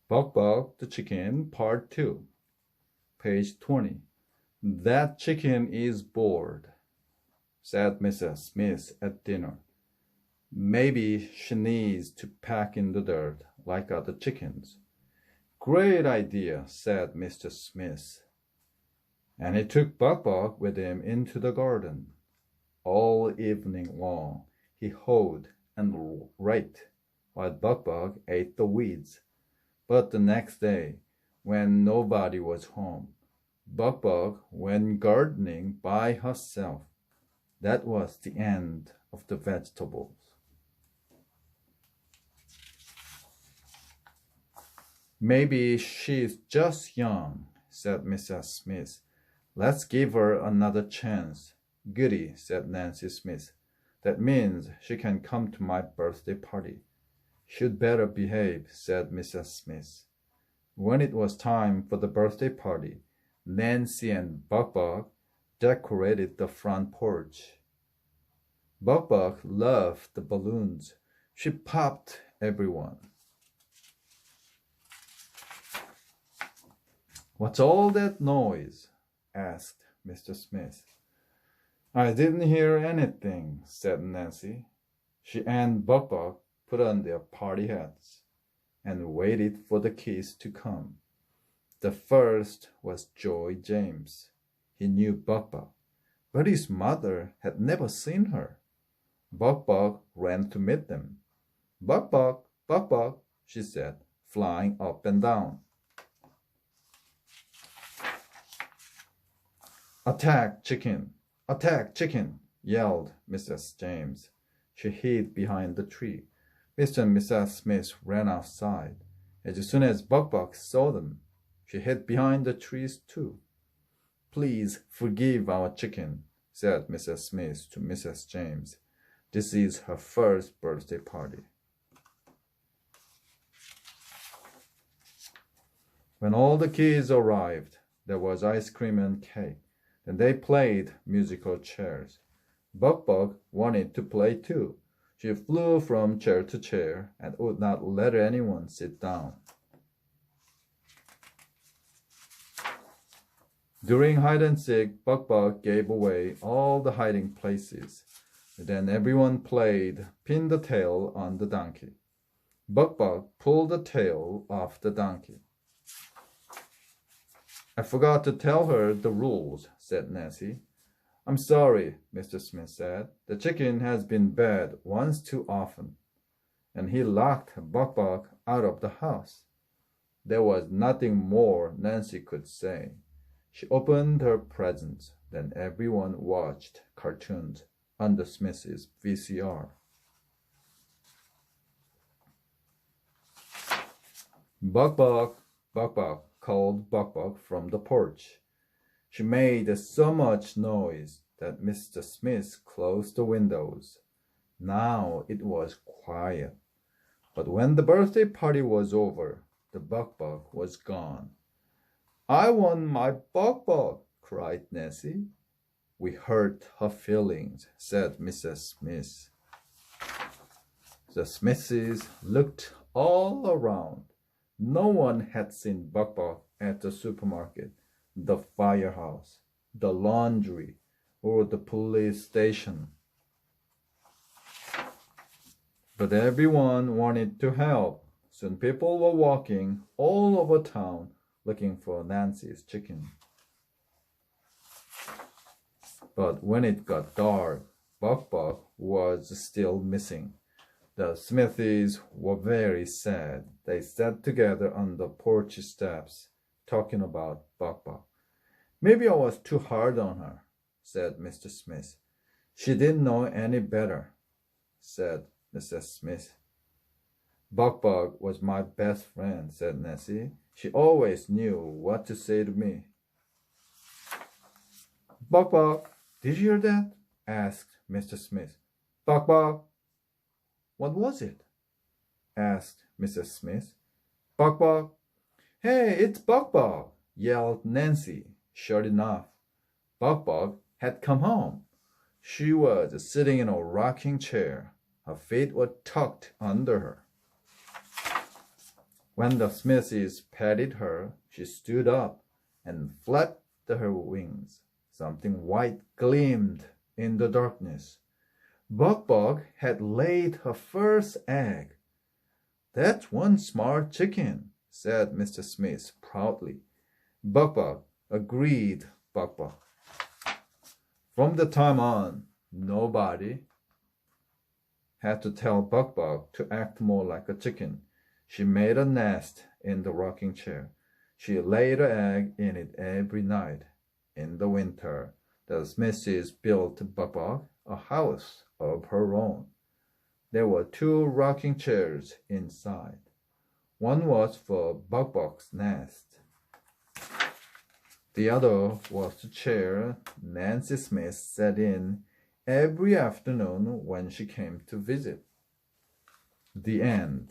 Buck Buck the Chicken, Part 2, page 20. That chicken is bored, said Mrs. Smith at dinner. Maybe she needs to pack in the dirt like other chickens. Great idea, said Mr. Smith. And he took Buck Buck with him into the garden. All evening long he hoed and raked, while Buck Buck ate the weeds. But the next day, when nobody was home, Buck Buck went gardening by herself. That was the end of the vegetables. Maybe she's just young, said Mrs. Smith. Let's give her another chance. Goody, said Nancy Smith. That means she can come to my birthday party. She'd better behave, said Mrs. Smith. When it was time for the birthday party, Nancy and Buck Buck decorated the front porch. Buck Buck loved the balloons. She popped everyone. What's all that noise? Asked Mr. Smith. I didn't hear anything, said Nancy. She and Buck Buck put on their party hats and waited for the kids to come. The first was Joy James. He knew Buck Buck, but his mother had never seen her. Buck Buck ran to meet them. Buck Buck, she said, flying up and down. Attack, chicken! Attack, chicken! Yelled Mrs. James. She hid behind the tree. Mr. and Mrs. Smith ran outside. As soon as Buck Buck saw them, she hid behind the trees too. Please forgive our chicken, said Mrs. Smith to Mrs. James. This is her first birthday party. When all the kids arrived, there was ice cream and cake. Then they played musical chairs. Buck Buck wanted to play too. She flew from chair to chair and would not let anyone sit down. During hide and seek, Buck Buck gave away all the hiding places. Then everyone played pin the tail on the donkey. Buck Buck pulled the tail off the donkey. I forgot to tell her the rules, said Nancy. I'm sorry, Mr. Smith said. The chicken has been bad once too often. And he locked Buck Buck out of the house. There was nothing more Nancy could say. She opened her presents. Then everyone watched cartoons on the Smith's VCR. Buck Buck, called Buck Buck from the porch. She made so much noise that Mr. Smith closed the windows. Now it was quiet. But when the birthday party was over, the Buck Buck was gone. I want my Buck Buck, cried Nancy. We hurt her feelings, said Mrs. Smith. The Smiths looked all around. No one had seen Buck Buck at the supermarket, the firehouse, the laundry, or the police station. But everyone wanted to help. Soon people were walking all over town looking for Nancy's chicken. But when it got dark, Buck Buck was still missing. The Smithies were very sad. They sat together on the porch steps, talking about Buck Buck. Maybe I was too hard on her, said Mr. Smith. She didn't know any better, said Mrs. Smith. Buck Buck was my best friend, said Nancy. She always knew what to say to me. Buck Buck, did you hear that? Asked Mr. Smith. Buck Buck. What was it? Asked Mrs. Smith. Buck Buck. Hey, it's Buck Buck, yelled Nancy. Sure enough, Buck Buck had come home. She was sitting in a rocking chair. Her feet were tucked under her. When the Smithies patted her, she stood up and flapped her wings. Something white gleamed in the darkness. Buck had laid her first egg. "That's one smart chicken," said Mr. Smith proudly. Buck agreed, Buck. From the time on, nobody had to tell Buck to act more like a chicken. She made a nest in the rocking chair. She laid an egg in it every night. In the winter, the Smithies built Buck a house of her own. There were 2 rocking chairs inside. One was for Buck's nest. The other was the chair Nancy Smith sat in every afternoon when she came to visit. The end.